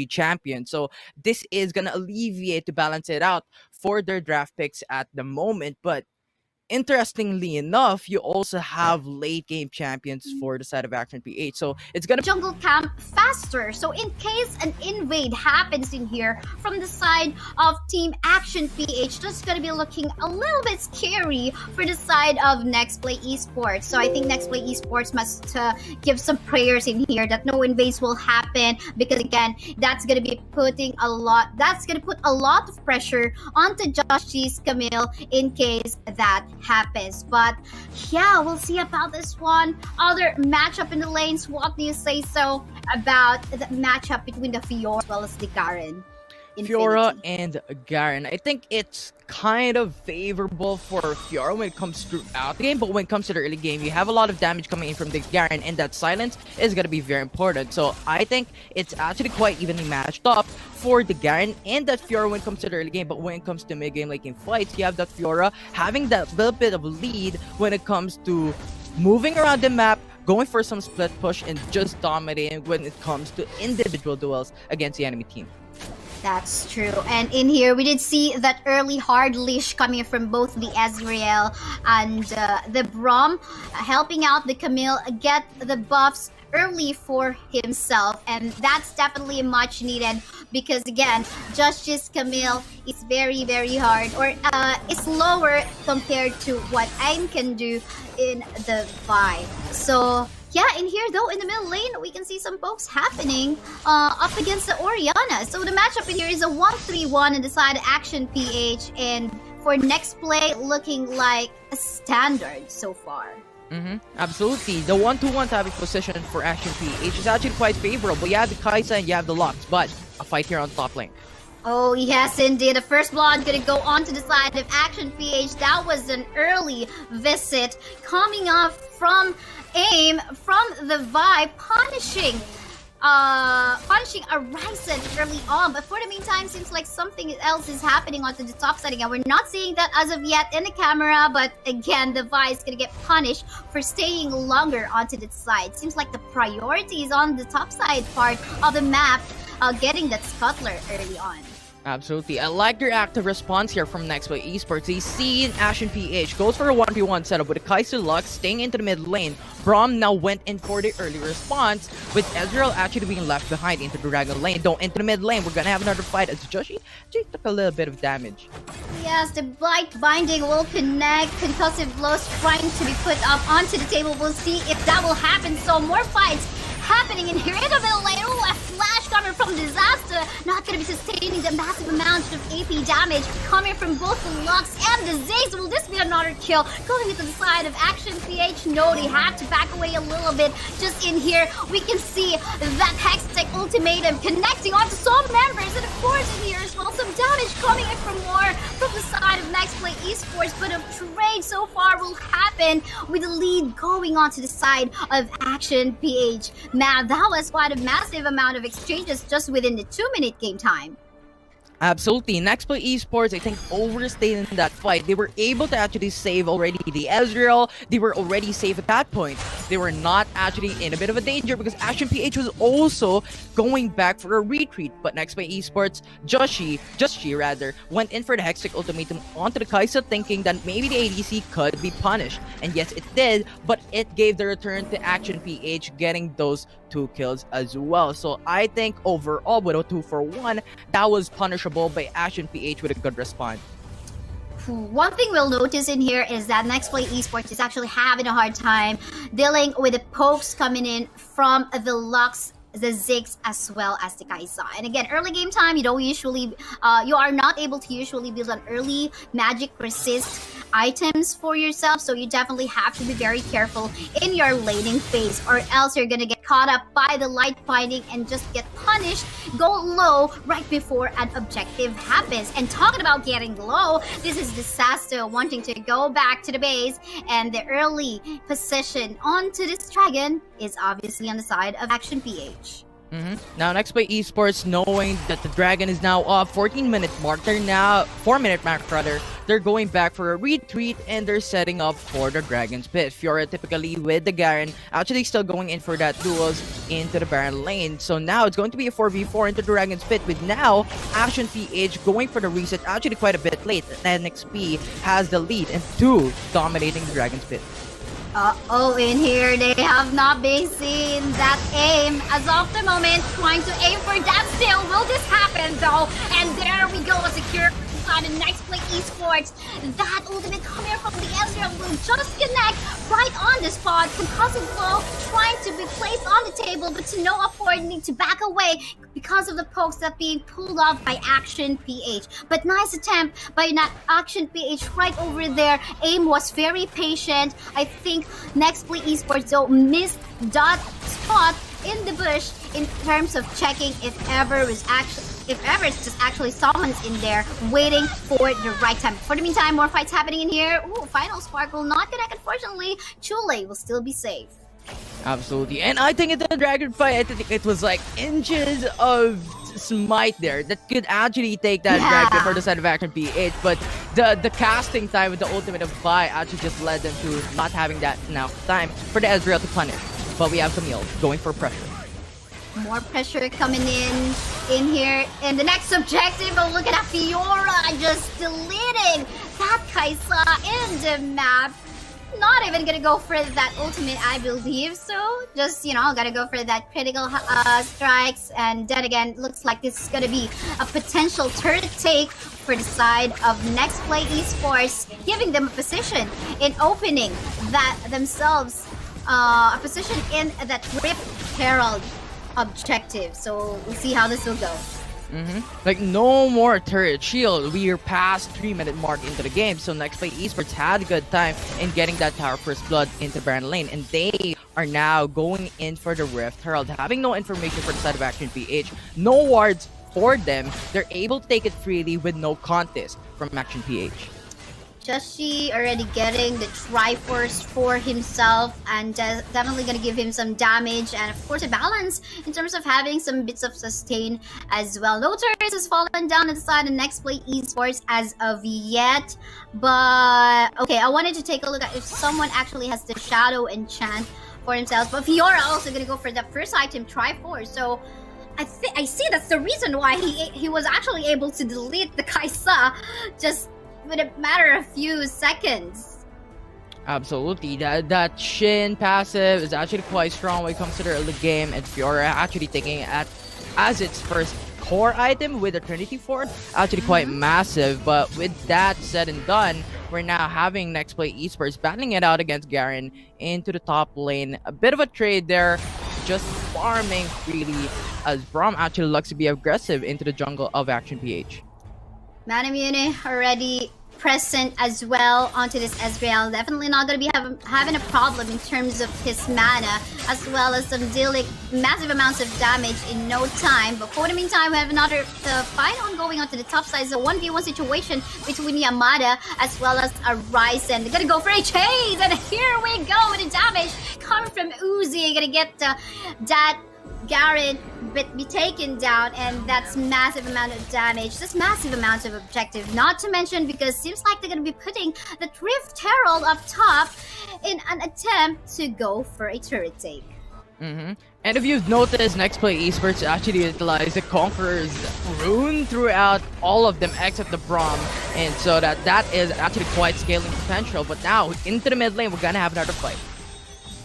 champion. So this is gonna alleviate to balance it out for their draft picks at the moment. But interestingly enough, you also have late game champions for the side of Action PH. So it's gonna jungle camp faster. So in case an invade happens in here from the side of Team Action PH, that's gonna be looking a little bit scary for the side of NEXPLAY Esports. So I think NEXPLAY Esports must give some prayers in here that no invades will happen, because again, that's gonna be putting a lot. That's gonna put a lot of pressure onto Josh G's Camille in case that happens. But yeah, we'll see about this one. Other matchup in the lanes, what do you say so about the matchup between the Fiora as well as the Garen? Fiora and Garen. I think it's kind of favorable for Fiora when it comes throughout the game, but when it comes to the early game, you have a lot of damage coming in from the Garen, and that silence is going to be very important. So I think it's actually quite evenly matched up for the Garen and that Fiora when it comes to the early game. But when it comes to mid game, like in fights, you have that Fiora having that little bit of lead when it comes to moving around the map, going for some split push, and just dominating when it comes to individual duels against the enemy team. That's true. And in here, we did see that early hard leash coming from both the Ezreal and the Braum, helping out the Camille get the buffs early for himself. And that's definitely much needed, because again, Justice Camille is very, very hard, or it's lower compared to what AIM can do in the Vi. So yeah, in here though, in the middle lane, we can see some pokes happening up against the Orianna. So the matchup in here is a 1-3-1 in the side of Action PH, and for NEXPLAY, looking like a standard so far. Absolutely. The 1-2-1 type of position for Action PH is actually quite favorable. You have the Kai'Sa and you have the Lux, but a fight here on top lane. Oh yes, indeed. The first blood gonna go on to the side of Action PH. That was an early visit coming off from AIM, from the Vi, punishing a Ryzen early on. But for the meantime, seems like something else is happening onto the top side again. We're not seeing that as of yet in the camera, but again, the Vi is gonna get punished for staying longer onto the side. Seems like the priority is on the top side part of the map, getting that scuttler early on. Absolutely. I like their active response here from NEXPLAY Esports. They see in Action PH, goes for a 1v1 setup with the Kai'Sa Lux staying into the mid lane. Braum now went in for the early response, with Ezreal actually being left behind into the Dragon lane. Though into the mid lane, we're gonna have another fight as Joshi took a little bit of damage. Yes, the Blight Binding will connect. Concussive blows trying to be put up onto the table. We'll see if that will happen. So more fights happening in here in the middle lane. Ooh, a flash coming from Disaster. Not going to be sustaining the massive amount of AP damage coming from both the Lux and the Ziggs. Will this be another kill? Going into the side of Action PH. No, they have to back away a little bit. Just in here, we can see that Hextech Ultimatum connecting onto some members. And of course in here as well, some damage coming in from more from the side of NEXPLAY Esports. But a trade so far will happen with the lead going on to the side of Action PH. Man, that was quite a massive amount of exchanges just within the 2-minute game time. Absolutely. NEXPLAY Esports, I think, overstayed in that fight. They were able to actually save already the Ezreal. They were already safe at that point. They were not actually in a bit of a danger because Action PH was also going back for a retreat. But NEXPLAY Esports, Joshi rather, went in for the Hextech Ultimatum onto the Kai'Sa, thinking that maybe the ADC could be punished. And yes, it did, but it gave the return to Action PH, getting those 2 kills as well. So I think overall, with a 2-for-1, that was punishable by Action PH with a good response. One thing we'll notice in here is that NEXPLAY Esports is actually having a hard time dealing with the pokes coming in from the Lux, the Ziggs, as well as the Kai'Sa. And again, early game time, you don't usually, you are not able to usually build an early magic resist items for yourself, so you definitely have to be very careful in your laning phase, or else you're gonna get caught up by the light binding and just get punished, go low right before an objective happens. And talking about getting low, this is Disaster wanting to go back to the base, and the early position onto this dragon is obviously on the side of Action PH. Now, NEXPLAY Esports, knowing that the Dragon is now up 14-minute mark, they're now 4-minute mark rather. They're going back for a retreat and they're setting up for the Dragon's Pit. Fiora typically with the Garen, actually still going in for that duels into the Baron lane. So now it's going to be a 4v4 into the Dragon's Pit with now Action PH going for the reset actually quite a bit late. NXP has the lead and 2 dominating the Dragon's Pit. Uh-oh, in here, they have not been seen that aim. As of the moment, trying to aim for that still. Will this happen, though? And there we go, a secure on the NEXPLAY Esports. That ultimate coming from the Ezreal will just connect right on the spot. Concussive blow trying to be placed on the table, but to no afford need to back away because of the pokes that being pulled off by Action PH. But nice attempt by Action PH right over there. Aim was very patient. I think NEXPLAY Esports though missed that spot in the bush in terms of checking if ever it's just actually someone's in there waiting for the right time. For the meantime, more fights happening in here. Ooh, final spark will not connect. Unfortunately, Chule will still be safe. Absolutely. And I think in the Dragon fight, I think it was like inches of smite there that could actually take that Dragon for the side of Action PH. But the casting time with the ultimate of Vi actually just led them to not having that enough time for the Ezreal to punish. But we have Camille going for pressure. More pressure coming in here. And the next objective, oh, look at that Fiora just deleting that Kaisa in the map. Not even gonna go for that ultimate, I believe. So just, you know, gotta go for that critical strikes. And then again, looks like this is gonna be a potential turret take for the side of NEXPLAY Esports, giving them a position in opening that themselves a position in that Rift Herald objective. So we'll see how this will go. Like no more turret shield. We are past 3-minute mark into the game, so NEXPLAY Esports had a good time in getting that tower first blood into Baron lane, and they are now going in for the Rift Herald, having no information for the side of Action PH, no wards for them. They're able to take it freely with no contest from Action PH. Joshi already getting the Triforce for himself and definitely gonna give him some damage and of course a balance in terms of having some bits of sustain as well. No turrets has fallen down at the side of NEXPLAY Esports as of yet, but okay, I wanted to take a look at if someone actually has the Shadow Enchant for themselves, but Fiora also gonna go for the first item, Triforce. So I see that's the reason why he was actually able to delete the Kaisa just with a matter of few seconds. Absolutely. That Shin passive is actually quite strong when it comes to the early game, and Fiora actually taking it as its first core item with Eternity Force. Actually quite massive, but with that said and done, we're now having NEXPLAY Esports battling it out against Garen into the top lane. A bit of a trade there, just farming freely as Braum actually looks to be aggressive into the jungle of Action PH. Manamune already present as well onto this Ezreal. Definitely not going to be having a problem in terms of his mana, as well as some dealing massive amounts of damage in no time. But for the meantime, we have another fight ongoing onto the top side. It's a 1v1 situation between Yamada as well as a Ryzen. They're going to go for a chase, and here we go with the damage coming from Uzi. Going to get that Garen be taken down, and that's massive amount of damage, just massive amounts of objective. Not to mention, because seems like they're gonna be putting the Rift Herald up top in an attempt to go for a turret take. And if you've noticed, NEXPLAY Esports actually utilized the Conqueror's rune throughout all of them except the Braum, and so that is actually quite scaling potential. But now into the mid lane, we're gonna have another fight.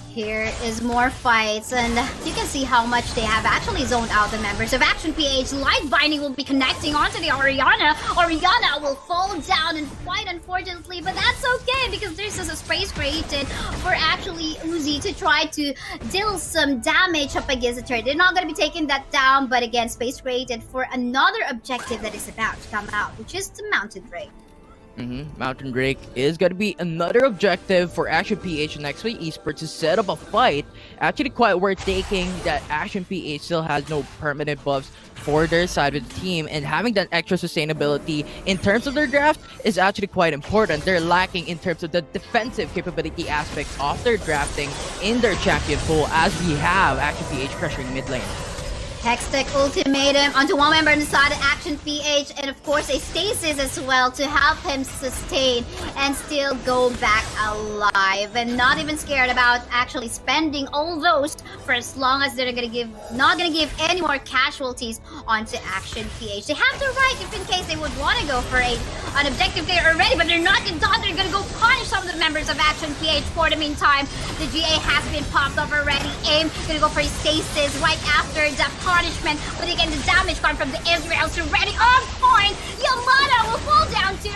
Here is more fights, and you can see how much they have actually zoned out the members of Action PH. Light Binding will be connecting onto the Orianna. Orianna will fall down and fight, unfortunately, but that's okay because there's just a space created for actually Uzi to try to deal some damage up against the turret. They're not going to be taking that down, but again, space created for another objective that is about to come out, which is the Mountain Drake. Mountain Drake is going to be another objective for Action PH and NEXPLAY Esports to set up a fight. Actually quite worth taking that Action PH still has no permanent buffs for their side of the team, and having that extra sustainability in terms of their draft is actually quite important. They're lacking in terms of the defensive capability aspect of their drafting in their champion pool, as we have Action PH pressuring mid lane. Hextech Ultimatum onto one member on the side of Action PH, and of course a stasis as well to help him sustain and still go back alive, and not even scared about actually spending all those for as long as they're not gonna give any more casualties onto Action PH. They have the right if in case they would want to go for an objective there already, but they're not gonna done. They're gonna go punish some of the members of Action PH for the meantime. The GA has been popped up already. Aim gonna go for a stasis right after the punishment, but again the damage coming from the Israel's already on point. Yamada will fall down to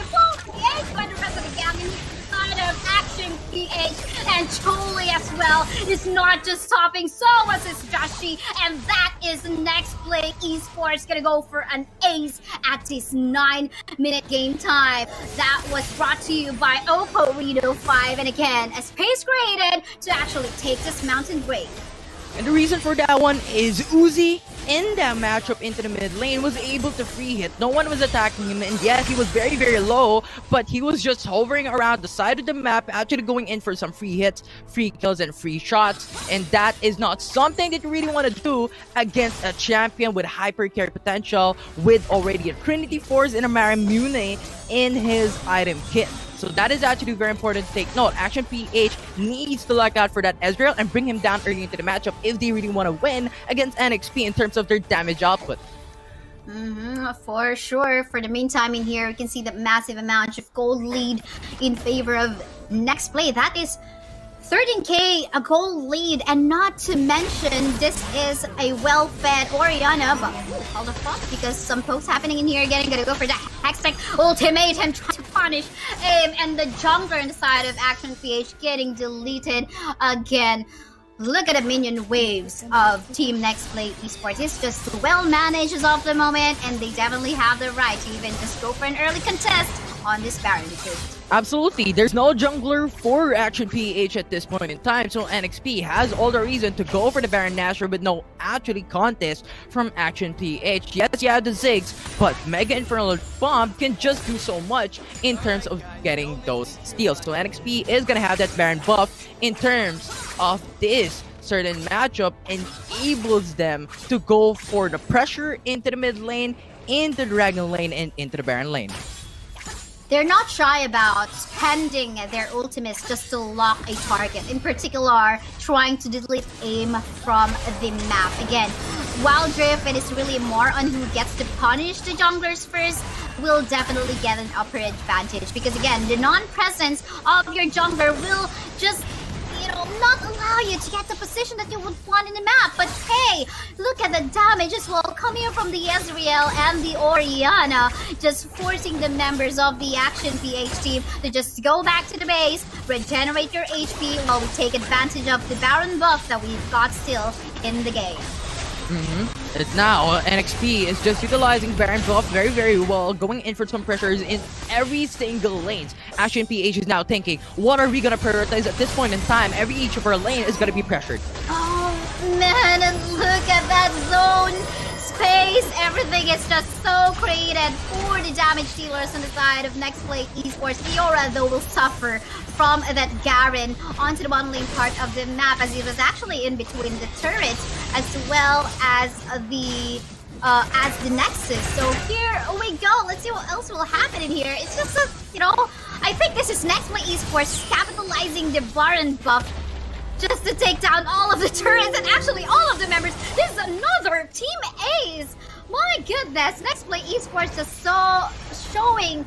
48 by the rest of the gang, and side of Action PH, and Choli as well is not just stopping, so was his Joshi, and that is NEXPLAY Esports gonna go for an ace at this 9-minute game time. That was brought to you by Oppo Reno 5, and again a space created to actually take this mountain break. And the reason for that one is Uzi in that matchup into the mid lane was able to free hit. No one was attacking him, and yes, he was very, very low, but he was just hovering around the side of the map, actually going in for some free hits, free kills, and free shots. And that is not something that you really want to do against a champion with hyper carry potential, with already a Trinity Force and a Marimune in his item kit. So that is actually very important to take note. Action PH needs to look out for that Ezreal and bring him down early into the matchup if they really want to win against NXP in terms of their damage output. For sure. For the meantime in here, you can see the massive amount of gold lead in favor of NEXPLAY. That is 13k a goal lead, and not to mention this is a well-fed Orianna, but hold up because some pokes happening in here again. Gonna go for the Hextech Ultimatum, trying to punish Aim, and the jungler on the side of Action PH getting deleted again. Look at the minion waves of Team NEXPLAY Esports. It's just well managed as of the moment, and they definitely have the right to even just go for an early contest on this Baron because absolutely, there's no jungler for Action PH at this point in time, so NXP has all the reason to go for the Baron Nashor with no actually contest from Action PH. Yes, you have the Ziggs, but Mega Infernal Bomb can just do so much in terms of getting those steals. So NXP is gonna have that Baron buff in terms of this certain matchup, enables them to go for the pressure into the mid lane, into the Dragon lane, and into the Baron lane. They're not shy about spending their ultimates just to lock a target. In particular, trying to delete Aim from the map. Again, Wild Drift, it is really more on who gets to punish the junglers first, will definitely get an upper advantage. Because again, the non-presence of your jungler will just, not allow you to get the position that you would want in the map. But hey, look at the damage as well coming from the Ezreal and the Orianna, just forcing the members of the Action PH team to just go back to the base, regenerate your HP while we take advantage of the Baron buff that we've got still in the game. And now NXP is just utilizing Baron buff very, very well, going in for some pressures in every single lanes. Action PH is now thinking, what are we gonna prioritize at this point in time? Each of our lane is gonna be pressured. Oh man, and look at that zone space. Everything is just so created for the damage dealers on the side of NEXPLAY Esports. Fiora though will suffer from that Garen onto the bottom lane part of the map, as he was actually in between the turrets as well as the Nexus. So here we go. Let's see what else will happen in here. It's just I think this is NEXPLAY Esports capitalizing the Baron buff just to take down all of the turrets and actually all of the members. This is another Team Ace. My goodness, NEXPLAY Esports is so showing